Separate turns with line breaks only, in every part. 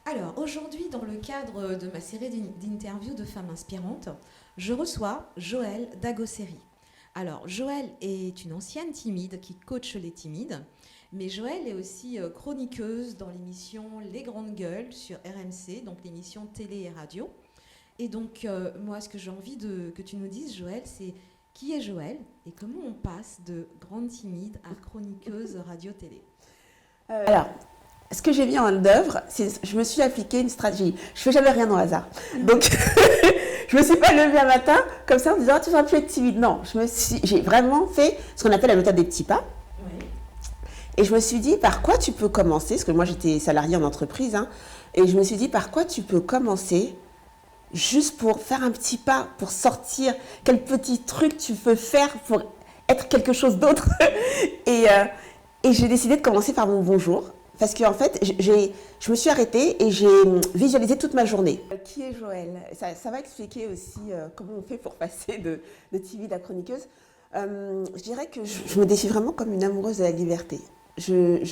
Alors, aujourd'hui, dans le cadre de ma série d'interviews de femmes inspirantes, je reçois Joëlle Dagosseri. Alors, Joëlle est une ancienne timide qui coach les timides, mais Joëlle est aussi chroniqueuse dans l'émission Les Grandes Gueules sur RMC, donc l'émission télé et radio. Et donc, moi, ce que j'ai envie que tu nous dises, Joëlle, c'est qui est Joëlle et comment on passe de grande timide à chroniqueuse radio-télé.
Alors, ce que j'ai mis en œuvre, c'est je me suis appliqué une stratégie. Je fais jamais rien au hasard. Donc, je me suis pas levée un matin comme ça en disant tu vas plus être timide. Non, j'ai vraiment fait ce qu'on appelle la méthode des petits pas.
Oui.
Et je me suis dit par quoi tu peux commencer, parce que moi j'étais salariée en entreprise, et je me suis dit par quoi tu peux commencer juste pour faire un petit pas, pour sortir, quel petit truc tu peux faire pour être quelque chose d'autre. Et j'ai décidé de commencer par mon bonjour. Parce qu'en fait, je me suis arrêtée et j'ai visualisé toute ma journée. Qui est Joëlle ? Ça va expliquer aussi comment on fait pour passer de timide à chroniqueuse. Je dirais que je me défie vraiment comme une amoureuse de la liberté. Je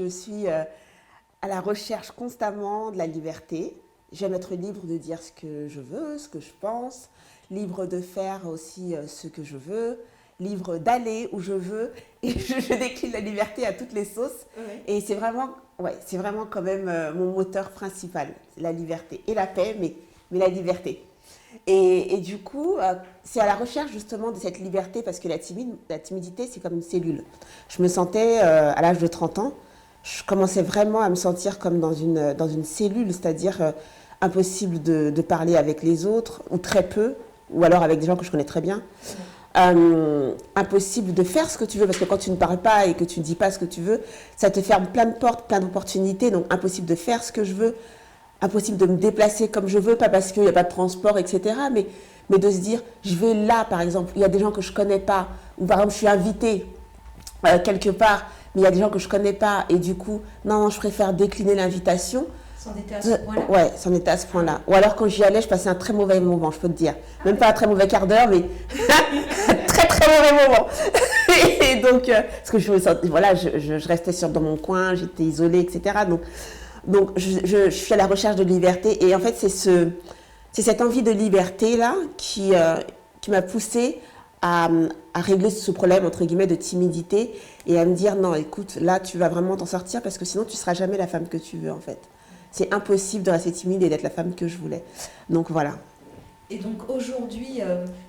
suis à la recherche constamment de la liberté. J'aime être libre de dire ce que je veux, ce que je pense, libre de faire aussi ce que je veux, libre d'aller où je veux, et je décline la liberté à toutes les sauces.
Oui.
Et c'est vraiment quand même mon moteur principal, la liberté et la paix, mais la liberté. Et du coup, c'est à la recherche justement de cette liberté, parce que la timidité, c'est comme une cellule. Je me sentais, à l'âge de 30 ans, je commençais vraiment à me sentir comme dans une cellule, c'est-à-dire impossible de parler avec les autres, ou très peu, ou alors avec des gens que je connais très bien. Impossible de faire ce que tu veux, parce que quand tu ne parles pas et que tu ne dis pas ce que tu veux, ça te ferme plein de portes, plein d'opportunités, donc impossible de faire ce que je veux, impossible de me déplacer comme je veux, pas parce qu'il n'y a pas de transport, etc., mais de se dire, je vais là, par exemple, il y a des gens que je ne connais pas, ou par exemple, je suis invitée quelque part, mais il y a des gens que je ne connais pas, et du coup, non, je préfère décliner l'invitation.
C'en était à ce point-là.
Ouais, c'en était à ce point-là. Ou alors, quand j'y allais, je passais un très mauvais moment, je peux te dire. Même pas un très mauvais quart d'heure, mais très très mauvais moment. Et donc, parce que je restais dans mon coin, j'étais isolée, etc. Donc je suis à la recherche de liberté. Et en fait, c'est cette envie de liberté-là qui m'a poussée à régler ce problème, entre guillemets, de timidité, et à me dire, non, écoute, là, tu vas vraiment t'en sortir, parce que sinon, tu ne seras jamais la femme que tu veux, en fait. C'est impossible de rester timide et d'être la femme que je voulais. Donc, voilà.
Et donc aujourd'hui,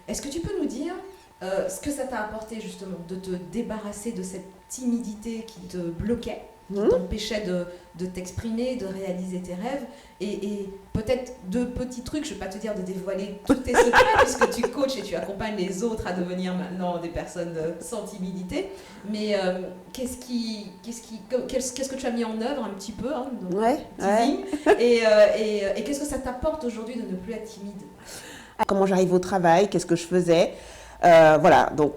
est-ce que tu peux nous dire ce que ça t'a apporté justement de te débarrasser de cette timidité qui te bloquait, qui t'empêchait de t'exprimer, de réaliser tes rêves, et peut-être deux petits trucs, je ne vais pas te dire de dévoiler tous tes secrets puisque tu coaches et tu accompagnes les autres à devenir maintenant des personnes sans timidité, mais qu'est-ce que tu as mis en œuvre un petit peu, donc, teasing, et qu'est-ce que ça t'apporte aujourd'hui de ne plus être timide?
Comment j'arrive au travail, qu'est-ce que je faisais, voilà, donc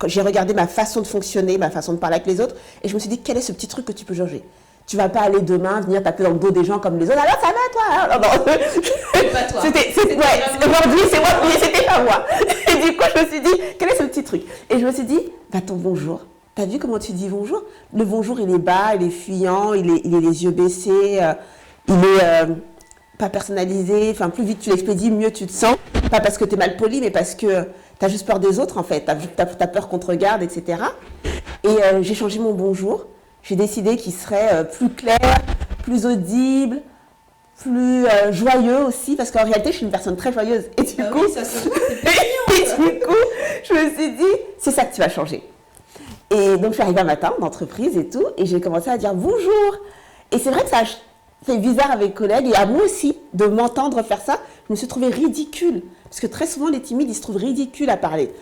j'ai regardé ma façon de fonctionner, ma façon de parler avec les autres, et je me suis dit, quel est ce petit truc que tu peux changer? Tu vas pas aller demain venir taper dans le dos des gens comme les autres. Alors ça va toi? Non.
C'est pas toi.
Aujourd'hui c'est moi, mais c'était pas moi. Et du coup je me suis dit, quel est ce petit truc? Et je me suis dit, bah ton bonjour. T'as vu comment tu dis bonjour? Le bonjour il est bas, il est fuyant, il est les yeux baissés, il est pas personnalisé. Enfin plus vite tu l'expédies, mieux tu te sens. Pas parce que t'es mal poli, mais parce que t'as juste peur des autres en fait. T'as peur qu'on te regarde, etc. Et j'ai changé mon bonjour. J'ai décidé qu'il serait plus clair, plus audible, plus joyeux aussi, parce qu'en réalité, je suis une personne très joyeuse. Et du coup,
oui, ça se voit, c'est
du coup, je me suis dit, c'est ça que tu vas changer. Et donc, je suis arrivée un matin d'entreprise et tout, et j'ai commencé à dire bonjour. Et c'est vrai que ça a fait bizarre avec les collègues, et à moi aussi, de m'entendre faire ça, je me suis trouvée ridicule. Parce que très souvent, les timides, ils se trouvent ridicules à parler.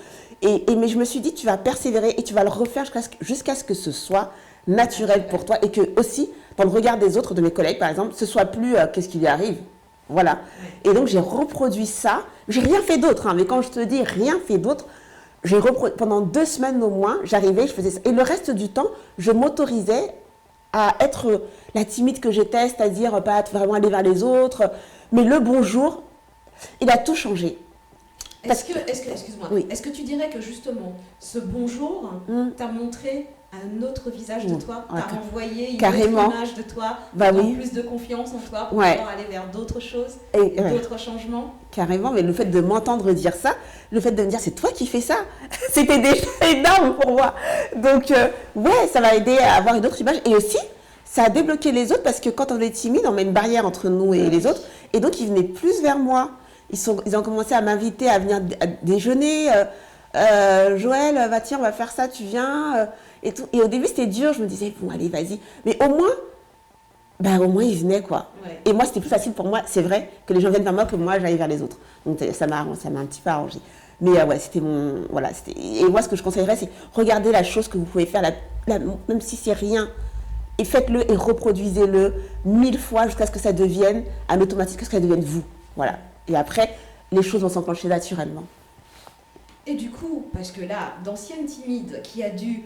Mais je me suis dit, tu vas persévérer et tu vas le refaire jusqu'à ce que ce soit naturel pour toi, et que aussi, dans le regard des autres, de mes collègues par exemple, ce soit plus qu'est-ce qui lui arrive. Voilà. Et donc j'ai reproduit ça. J'ai rien fait d'autre, mais quand je te dis rien fait d'autre, pendant 2 semaines au moins, j'arrivais, je faisais ça. Et le reste du temps, je m'autorisais à être la timide que j'étais, c'est-à-dire pas vraiment aller vers les autres. Mais le bonjour, il a tout changé.
Excuse-moi,
oui.
Est-ce que tu dirais que justement, ce bonjour t'a montré un autre visage de toi, t'as envoyé une
carrément.
autre image de toi, plus de confiance en toi pour pouvoir aller vers d'autres choses, d'autres changements.
Carrément, mais le fait de m'entendre dire ça, le fait de me dire c'est toi qui fais ça, c'était déjà énorme pour moi. Donc ça m'a aidé à avoir une autre image et aussi ça a débloqué les autres parce que quand on est timide, on met une barrière entre nous et les autres et donc ils venaient plus vers moi. Ils ont commencé à m'inviter à venir à déjeuner. Joël, va tiens, on va faire ça, tu viens et tout. Et au début c'était dur, je me disais bon allez vas-y, mais au moins ils venaient quoi. Ouais. Et moi c'était plus facile pour moi, c'est vrai, que les gens viennent vers moi que moi j'aille vers les autres. Donc ça m'a un petit peu arrangé. Mais c'était mon et moi ce que je conseillerais c'est regarder la chose que vous pouvez faire même si c'est rien et faites-le et reproduisez-le 1000 fois jusqu'à ce que ça devienne un automatique, jusqu'à ce que ça devienne vous. Voilà. Et après les choses vont s'enclencher naturellement.
Et du coup, parce que là, d'ancienne timide qui a dû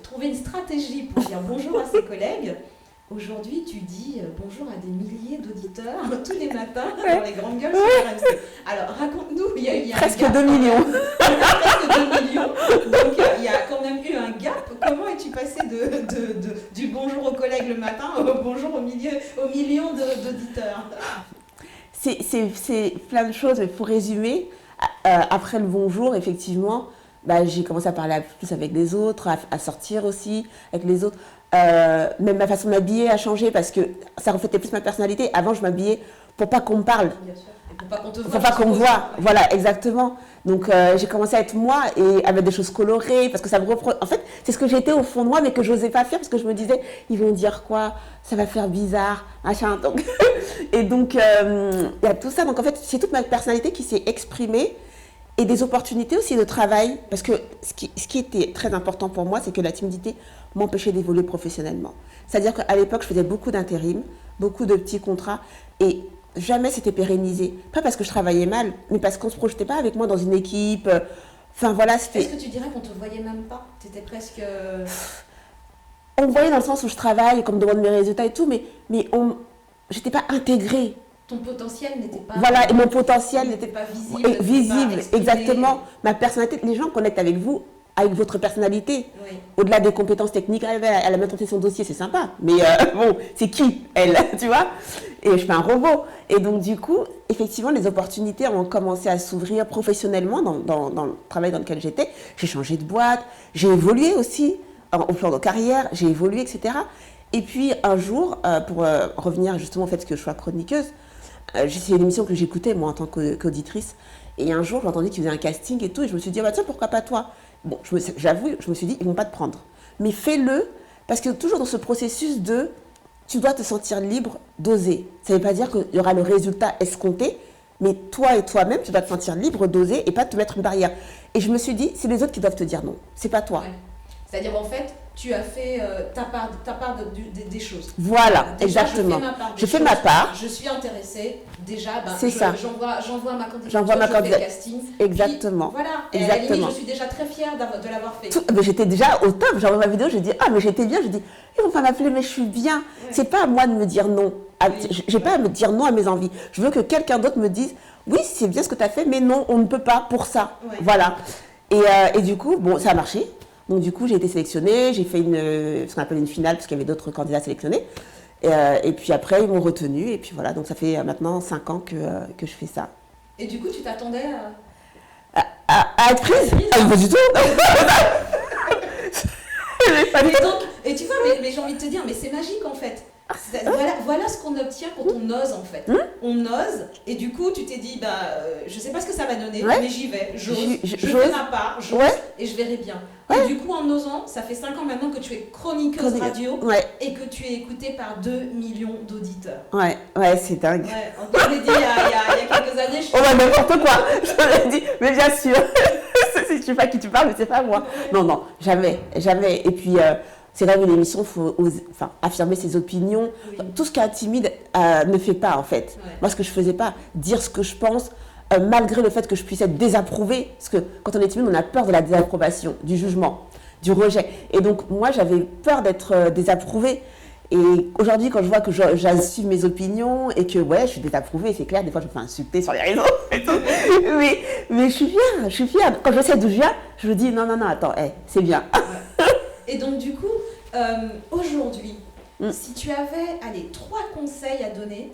trouver une stratégie pour dire bonjour à ses collègues, aujourd'hui tu dis bonjour à des milliers d'auditeurs tous les matins dans les grandes gueules sur RMC. Alors raconte-nous, il y a
presque 2 millions.
Presque 2 millions. Donc il y a quand même eu un gap. Comment es-tu passé du bonjour aux collègues le matin au bonjour aux millions d'auditeurs?
C'est plein de choses, mais pour résumer, après le bonjour, effectivement, j'ai commencé à parler plus avec les autres, à sortir aussi avec les autres. Même ma façon de m'habiller a changé parce que ça reflétait plus ma personnalité. Avant, je m'habillais pour pas qu'on me parle.
Bien sûr. Et pour pas qu'on te voie.
Pour pas qu'on me voie. Voilà, exactement. Donc, j'ai commencé à être moi et à mettre des choses colorées parce que ça me reprend. En fait, c'est ce que j'étais au fond de moi, mais que j'osais pas faire parce que je me disais, ils vont dire quoi? Ça va faire bizarre, machin. Donc, et donc, il y a tout ça. Donc, en fait, c'est toute ma personnalité qui s'est exprimée. Et des opportunités aussi de travail, parce que ce qui était très important pour moi, c'est que la timidité m'empêchait d'évoluer professionnellement. C'est-à-dire qu'à l'époque, je faisais beaucoup d'intérim, beaucoup de petits contrats, et jamais c'était pérennisé. Pas parce que je travaillais mal, mais parce qu'on ne se projetait pas avec moi dans une équipe. Enfin voilà, c'était...
Est-ce que tu dirais qu'on ne te voyait même pas? Tu étais presque...
On me voyait dans le sens où je travaille, qu'on me demande mes résultats et tout, mais j'étais pas intégrée.
Ton potentiel n'était pas...
Voilà, et mon potentiel
n'était pas visible.
Visible, exactement. Ma personnalité, les gens connectent avec vous, avec votre personnalité. Oui. Au-delà des compétences techniques, elle a même tenté son dossier, c'est sympa. Mais bon, c'est qui, elle, tu vois? Et je suis pas un robot. Et donc, du coup, effectivement, les opportunités ont commencé à s'ouvrir professionnellement dans le travail dans lequel j'étais. J'ai changé de boîte, j'ai évolué aussi au plan de carrière, j'ai évolué, etc. Et puis, un jour, pour revenir justement au fait que je sois chroniqueuse, c'est une émission que j'écoutais, moi, en tant qu'auditrice. Et un jour, j'ai entendu qu'ils faisaient un casting et tout. Et je me suis dit, tiens, pourquoi pas toi? Bon, j'avoue, je me suis dit, ils ne vont pas te prendre. Mais fais-le, parce que toujours dans ce processus tu dois te sentir libre d'oser. Ça ne veut pas dire qu'il y aura le résultat escompté, mais toi et toi-même, tu dois te sentir libre d'oser et pas te mettre une barrière. Et je me suis dit, c'est les autres qui doivent te dire non. C'est pas toi.
Ouais. C'est-à-dire, en fait, tu as fait ta part des choses.
Voilà, déjà, exactement. Je fais ma part.
Je suis intéressée. Déjà,
c'est ça.
J'envoie ma candidature.
J'envoie ma candidature.
Je fais le casting.
Exactement.
Puis, voilà. Et
exactement.
à la limite, je suis déjà très fière de l'avoir fait.
Mais j'étais déjà au top. J'envoie ma vidéo, je dis, mais j'étais bien. Je dis, ils vont pas m'appeler, mais je suis bien. Ouais. C'est pas à moi de me dire non. Oui. J'ai pas à me dire non à mes envies. Je veux que quelqu'un d'autre me dise, oui, c'est bien ce que tu as fait, mais non, on ne peut pas pour ça. Ouais. Voilà. Et du coup, bon, ça a marché. Donc du coup, j'ai été sélectionnée, j'ai fait ce qu'on appelle une finale, parce qu'il y avait d'autres candidats sélectionnés. Et puis après, ils m'ont retenue. Et puis voilà, donc ça fait maintenant 5 ans que je fais ça.
Et du coup, tu t'attendais
à être prise? Pas du tout.
Et tu vois, mais j'ai envie de te dire, mais c'est magique en fait. Voilà ce qu'on obtient quand on ose en fait. On ose et du coup tu t'es dit je sais pas ce que ça va donner, mais j'y vais, je fais ma part, et je verrai bien. Et du coup en osant, ça fait 5 ans maintenant que tu es chroniqueuse radio et que tu es écoutée par 2 millions d'auditeurs. Ouais,
c'est dingue.
On l'avait dit il y a quelques années.
N'importe quoi, je l'ai dit, mais bien sûr. Je sais pas à qui tu parles, mais c'est pas moi. Non, jamais. Et puis c'est là où l'émission, il faut affirmer ses opinions. Oui. Tout ce qu'un timide ne fait pas, en fait. Ouais. Moi, ce que je faisais pas, dire ce que je pense, malgré le fait que je puisse être désapprouvée. Parce que quand on est timide, on a peur de la désapprobation, du jugement, du rejet. Et donc, moi, j'avais peur d'être désapprouvée. Et aujourd'hui, quand je vois que j'assume mes opinions et que ouais, je suis désapprouvée, c'est clair, des fois je me fais insulter sur les réseaux et tout. Mais je suis fière. Quand je sais d'où je viens, je me dis non, attends, c'est bien.
Et donc du coup, aujourd'hui, si tu avais, allez, 3 conseils à donner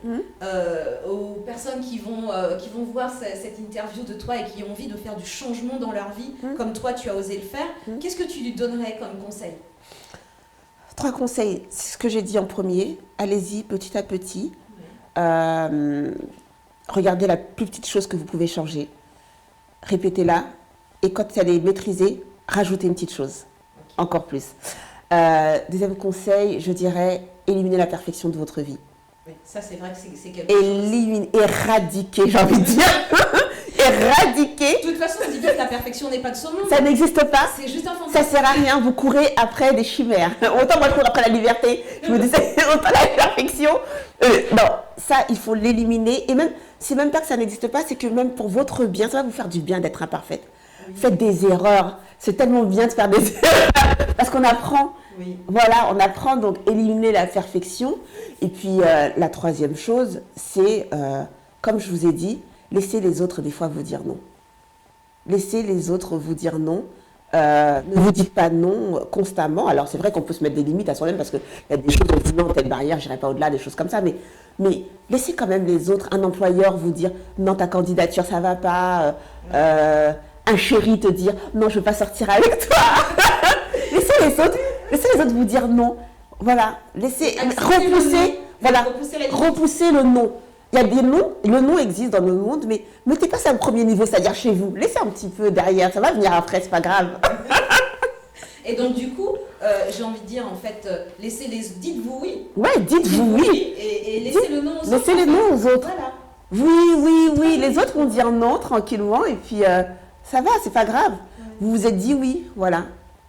aux personnes qui vont voir cette interview de toi et qui ont envie de faire du changement dans leur vie, comme toi tu as osé le faire, qu'est-ce que tu lui donnerais comme conseil?
3 conseils, c'est ce que j'ai dit en premier. Allez-y petit à petit. Regardez la plus petite chose que vous pouvez changer. Répétez-la. Et quand elle est maîtrisée, rajoutez une petite chose. Encore plus. Deuxième conseil, je dirais, éliminez la perfection de votre vie.
Oui, ça c'est vrai que c'est quelque chose.
Éradiquer, j'ai envie de dire. Éradiquer.
De toute façon, on dit bien que la perfection n'est pas de ce monde.
Ça n'existe pas.
C'est juste un fantasme.
Ça sert à rien, vous courez après des chimères. Autant moi je cours après la liberté, je me disais autant la perfection. Non, ça il faut l'éliminer. Et même, c'est même pas que ça n'existe pas, c'est que même pour votre bien, ça va vous faire du bien d'être imparfaite. Oui. Faites des erreurs. C'est tellement bien de faire des erreurs. Parce qu'on apprend. Oui. Voilà, on apprend, donc éliminer la perfection. Et puis la troisième chose, c'est, comme je vous ai dit, laissez les autres des fois vous dire non. Laissez les autres vous dire non. Ne vous dites pas non constamment. Alors c'est vrai qu'on peut se mettre des limites à soi-même parce qu'il y a des choses où on dit non, telle barrière, je n'irai pas au-delà, des choses comme ça. Mais laissez quand même les autres, un employeur vous dire non, ta candidature ça va pas. Un chéri te dire non, je veux pas sortir avec toi. laissez les autres vous dire non. Voilà, laissez repousser le non. Il y a des noms, le nom existe dans le monde, mais mettez pas ça au premier niveau, c'est-à-dire chez vous. Laissez un petit peu derrière, ça va venir après, c'est pas grave.
Et donc du coup, j'ai envie de dire en fait, dites-vous oui.
Ouais, dites-vous oui.
Et laissez le nom aux autres.
Laissez les noms aux autres.
Voilà.
Oui. Les autres vont dire non tranquillement et puis ça va, c'est pas grave. Ouais. Vous vous êtes dit oui, voilà.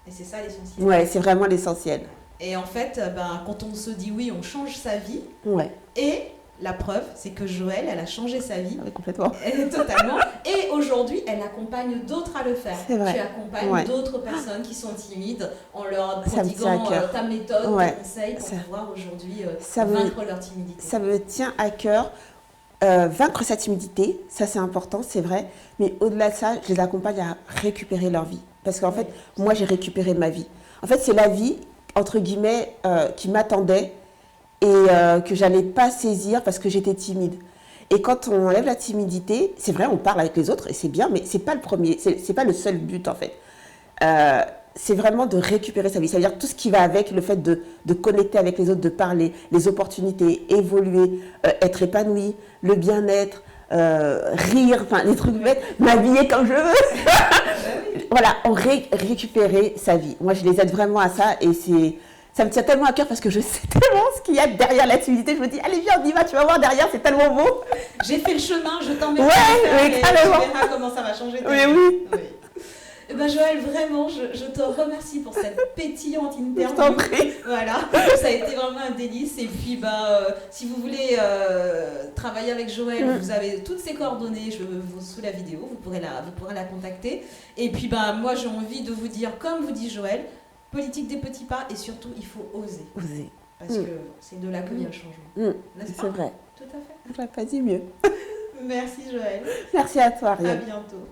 Et c'est ça l'essentiel.
Ouais, c'est vraiment l'essentiel.
Et en fait, quand on se dit oui, on change sa vie.
Ouais.
Et la preuve, c'est que Joëlle, elle a changé sa vie.
Oui, complètement.
Totalement. Et aujourd'hui, elle accompagne d'autres à le faire.
C'est vrai.
Tu accompagnes d'autres personnes qui sont timides en leur prodiguant ta méthode, tes conseils pour pouvoir aujourd'hui vaincre leur timidité.
Ça me tient à cœur. Vaincre sa timidité, ça c'est important, c'est vrai. Mais au-delà de ça, je les accompagne à récupérer leur vie. Parce qu'en fait, moi j'ai récupéré ma vie. En fait, c'est la vie, entre guillemets, qui m'attendait et que j'allais pas saisir parce que j'étais timide. Et quand on enlève la timidité, c'est vrai, on parle avec les autres et c'est bien, mais c'est pas le premier, c'est pas le seul but en fait. C'est vraiment de récupérer sa vie, c'est-à-dire tout ce qui va avec le fait de connecter avec les autres, de parler, les opportunités, évoluer, être épanoui, le bien-être, rire, enfin les trucs bêtes, m'habiller comme je veux. Voilà, récupérer sa vie. Moi, je les aide vraiment à ça et ça me tient tellement à cœur parce que je sais tellement ce qu'il y a derrière la timidité. Je me dis, allez, viens, on y va, tu vas voir derrière, c'est tellement beau.
J'ai fait le chemin, je t'emmène.
Ouais, carrément.
Tu verras comment ça va changer.
Oui.
Eh ben Joëlle, vraiment, je te remercie pour cette pétillante interview.
Je t'en prie.
Voilà, ça a été vraiment un délice. Et puis, si vous voulez travailler avec Joëlle, vous avez toutes ses coordonnées sous la vidéo, vous pourrez la contacter. Et puis, moi, j'ai envie de vous dire, comme vous dit Joëlle, politique des petits pas et surtout, il faut oser.
Oser.
Parce que c'est de là que vient le changement. N'est-ce pas ?
C'est vrai.
Tout à fait.
Je n'aurais pas dit mieux.
Merci Joëlle.
Merci à toi, Ariel.
À bientôt.